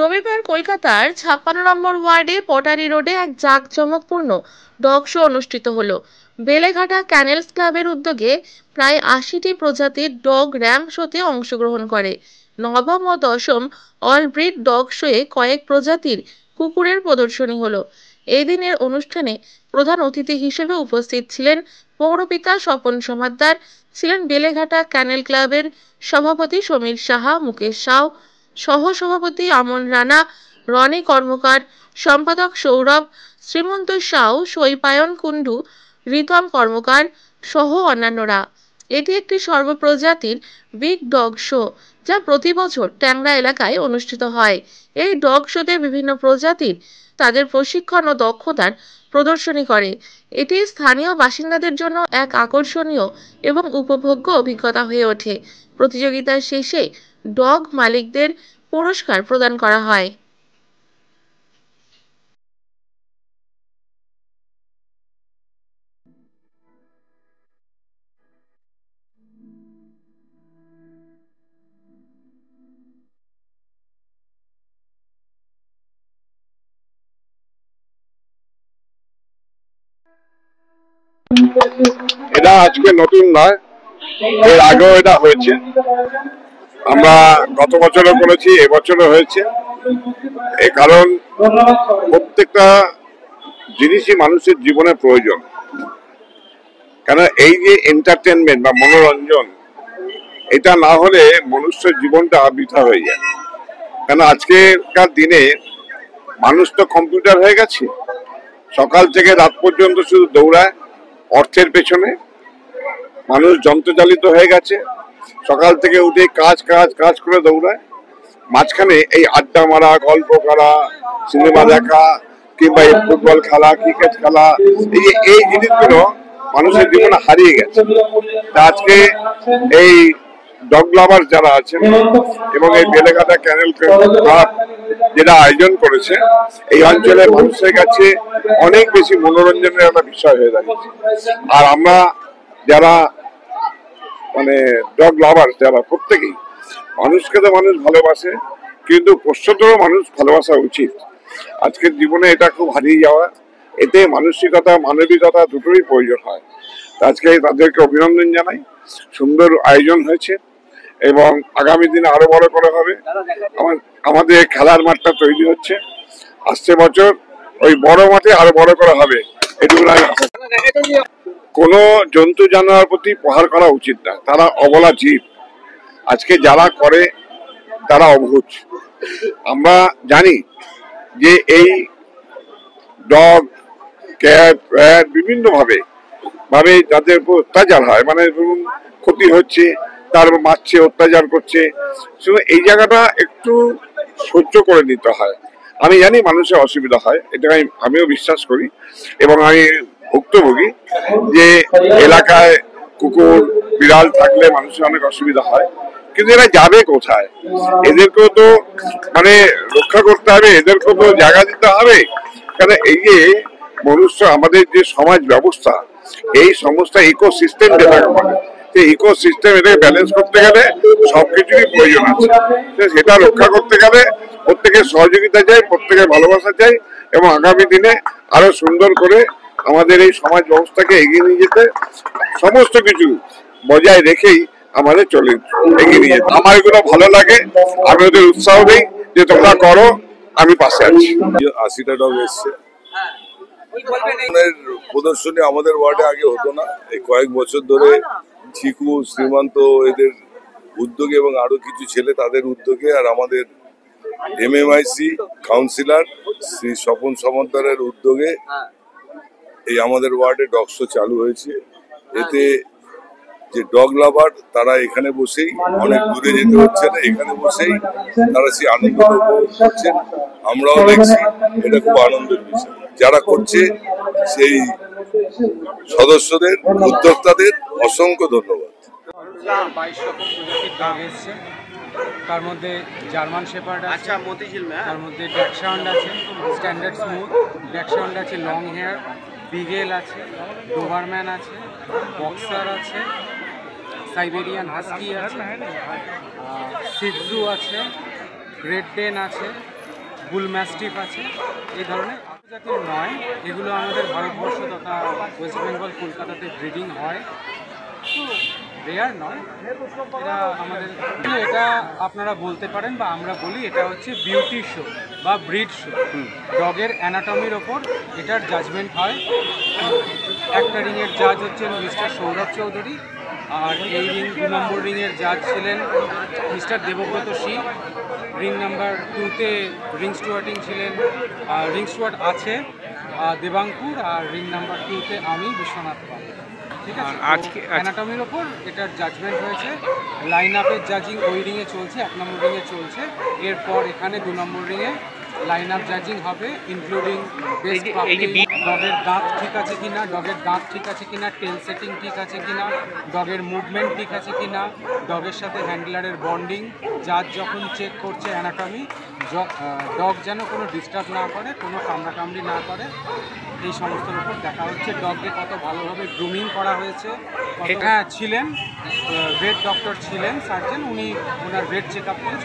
রবিবার কলকাতার 56 নম্বর ওয়ার্ডে পটারি রোডে এক জাঁকজমকপূর্ণ ডগ শো অনুষ্ঠিত হলো। বেলেঘাটা ক্যানেলস ক্লাবের উদ্যোগে প্রায় 80টি প্রজাতির ডগ র্যাম্প শোতে অংশগ্রহণ করে। নবম ও দশম অল ব্রিড ডগ শোয়ে কয়েক প্রজাতির কুকুরের প্রদর্শনী হলো। এই দিনের অনুষ্ঠানে প্রধান অতিথি হিসেবে উপস্থিত ছিলেন পৌরপিতা স্বপন সমাদ্দার, ছিলেন বেলেঘাটা ক্যানেল ক্লাবের সভাপতি সমীর সাহা, মুকেশ সাউ, সহ সভাপতি আমন রানা, রনি কর্মকার, সম্পাদক সৌরভ, শ্রীমন্ত সাউ, সৈপায়ন কুণ্ডু, রিতম কর্মকার সহ অন্যান্যরা। এটি একটি সর্বপ্রজাতির বিগ ডগ শো যা প্রতি বছর ট্যাংরা এলাকায় অনুষ্ঠিত হয়। এই ডগ শোতে বিভিন্ন প্রজাতির তাদের প্রশিক্ষণ ও দক্ষতার প্রদর্শনী করে। এটি স্থানীয় বাসিন্দাদের জন্য এক আকর্ষণীয় এবং উপভোগ্য অভিজ্ঞতা হয়ে ওঠে। প্রতিযোগিতার শেষে ডগ মালিকদের পুরস্কার প্রদান করা হয়। এটা আজকে নতুন নয়, এর আগেও এটা হয়েছে। আমরা গত বছরও করেছি, এবছরও হয়েছে। এই কারণ প্রত্যেকটা জিনিসই মানুষের জীবনে প্রয়োজন। কেন এই যে এন্টারটেনমেন্ট বা মনোরঞ্জন, এটা না হলে মনুষ্যের জীবনটা বৃথা হয়ে যায়। কেন আজকেকার দিনে মানুষ তো কম্পিউটার হয়ে গেছে, সকাল থেকে রাত পর্যন্ত শুধু দৌড়ায় অর্থের পেছনে। মানুষ যন্ত্রচালিত হয়ে গেছে, সকাল থেকে উঠে কাজ কাজ কাজ করে দৌড়ায়। মাঝখানে এই আড্ডা মারা, গল্প করা, সিনেমা দেখা, কিংবা এই ফুটবল খেলা, ক্রিকেট খেলা, এই জিনিসগুলো মানুষের জীবনে হারিয়ে গেছে। তা আজকে এই ডগ লাভার যারা আছেন এবং এই বেলেঘাটা ক্যানেল ক্লাব যেটা আয়োজন করেছে, এই অঞ্চলের মানুষের কাছে অনেক বেশি মনোরঞ্জনের একটা বিষয় হয়ে দাঁড়িয়েছে। আর আমরা যারা মানে ডগ লাভার যারা, প্রত্যেকেই মানুষকে তো মানুষ ভালোবাসে, কিন্তু পোষ্যদেরও মানুষ ভালোবাসা উচিত। আজকের জীবনে এটা খুব হারিয়ে যাওয়া, এতে মানসিকতা মানবিকতা দুটোরই প্রয়োজন হয়। আজকে তাদেরকে অভিনন্দন জানাই। সুন্দর আয়োজন হয়েছে এবং আগামী দিনে আরো বড় করা হবে। আমাদের খেলার মাঠটা তৈরি হচ্ছে, আসছে বছর ওই বড় মাঠে আরো বড় করা হবে। এটুকু কোনো জন্তু জানোয়ার প্রতি প্রহার করা উচিত না, তারা অবলা জীব। আজকে যারা করে তারা অবুঝ। আমরা জানি যে এই ডগ, ক্যাট, র্যাট বিভিন্ন ভাবে যাদের উপর অত্যাচার হয়, মানে ধরুন ক্ষতি হচ্ছে, তার মারছে, অত্যাচার করছে, এই জায়গাটা একটু সহ্য করে নিতে হয়। আমি জানি মানুষের অসুবিধা হয়, এটা আমিও বিশ্বাস করি এবং আমি ভুক্তভোগী যে এলাকায় কুকুর বিড়াল থাকলে মানুষের অনেক অসুবিধা হয়। কিন্তু এরা যাবে কোথায়? এদেরকেও তো মানে রক্ষা করতে হবে, এদেরকেও তো জায়গা দিতে হবে। কারণ এই যে মনুষ্য, আমাদের যে সমাজ ব্যবস্থা, এই সমস্ত ইকোসিস্টেম যেটাকে বলে, সেই ইকোসিস্টেম এটাকে ব্যালেন্স করতে গেলে সবকিছুরই প্রয়োজন আছে। সেটা রক্ষা করতে গেলে প্রত্যেকের সহযোগিতা চাই, প্রত্যেকের ভালোবাসা চাই এবং আগামী দিনে আরো সুন্দর করে আমাদের এই সমাজ ব্যবস্থাকে এগিয়ে নিয়ে যেতে সমস্ত কিছু বজায় রেখেই আমাদের চলে এগিয়ে নিয়ে যেতে। আমার এগুলো ভালো লাগে, আমি ওদের উৎসাহ দিই যে তোমরা করো, আমি পাশে আছি। 80টা ডগ এসছে। প্রদর্শনী আমাদের ওয়ার্ডে আগে হতো না, এই কয়েক বছর ধরে চিকু, শ্রীমন্ত এদের উদ্যোগে এবং আরো কিছু ছেলে তাদের উদ্যোগে আর আমাদের MMIC কাউন্সিলর শ্রী স্বপন সমাদ্দারের উদ্যোগে এই আমাদের ওয়ার্ডে ডগ শো চালু হয়েছে। এতে যে ডগ লাভার তারা এখানে বসেই, অনেক দূরে যেতে হচ্ছে না, এখানে বসেই তারা সেই আনন্দ উপভোগ করছেন। আমরাও দেখছি, এটা খুব আনন্দের বিষয়। যারা করছে সেই সদস্যদের, উদ্যোক্তাদের অসংখ্য ধন্যবাদ। 22 রকম প্রজাতির ডগ এসছে, তার মধ্যে জার্মান শেপার্ড আছে, তার মধ্যে ড্যাকসাউন্ড আছে, স্ট্যান্ডার্ড স্মুথ, ড্যাকসাউন্ড আছে, লং হেয়ার, বিগেল আছে, ডোবারম্যান আছে, বক্সার আছে, সাইবেরিয়ান হাস্কি আছে, সিজু আছে, গ্রেট ডেন আছে, বুল ম্যাস্টিফ আছে, এই ধরনের জাতির নয়। এগুলো আমাদের ভারতবর্ষ তথা ওয়েস্ট বেঙ্গল কলকাতাতে ব্রিডিং হয়, তো রেয়ার নয় এটা আমাদের। এটা আপনারা বলতে পারেন বা আমরা বলি এটা হচ্ছে বিউটি শো বা ব্রিড শো। ডগের অ্যানাটমির ওপর এটার জাজমেন্ট হয়। একটা রিংয়ের জাজ হচ্ছেন মিস্টার সৌরভ চৌধুরী, আর এই রিং 2 নম্বর রিংয়ের জাজ ছিলেন mister Debabrata Singh. Ring number 2-তে রিং স্টুয়ার্টিং ছিলেন, রিং স্টুয়ার্ট আছে দেবাঙ্কুর, আর রিং নাম্বার 2-তে আমি বিশ্বনাথ পাল। ঠিক আছে, আজকে অ্যানাটমির ওপর এটার জাজমেন্ট হয়েছে। লাইন আপের জাজিং ওই রিংয়ে চলছে, 1 নম্বর রিংয়ে চলছে। এরপর এখানে 2 নম্বর রিংয়ে লাইন আপ জাজিং হবে, ইনক্লুডিং ডগের দাঁত ঠিক আছে কিনা, ডগের দাঁত ঠিক আছে কিনা, টেল সেটিং ঠিক আছে কিনা, ডগের মুভমেন্ট ঠিক আছে কিনা, ডগের সাথে হ্যান্ডলারের বন্ডিং। জাজ যখন চেক করছে অ্যানাটমি, ডগ যেন কোনো ডিস্টার্ব না করে, কোনো কামড়াকামড়ি না করে, এই সমস্তের উপর দেখা হচ্ছে। ডগকে কত ভালোভাবে গ্রুমিং করা হয়েছে। হ্যাঁ ছিলেন, ভেট ডক্টর ছিলেন, সার্জন, উনি ওনার ভেট চেক আপ করে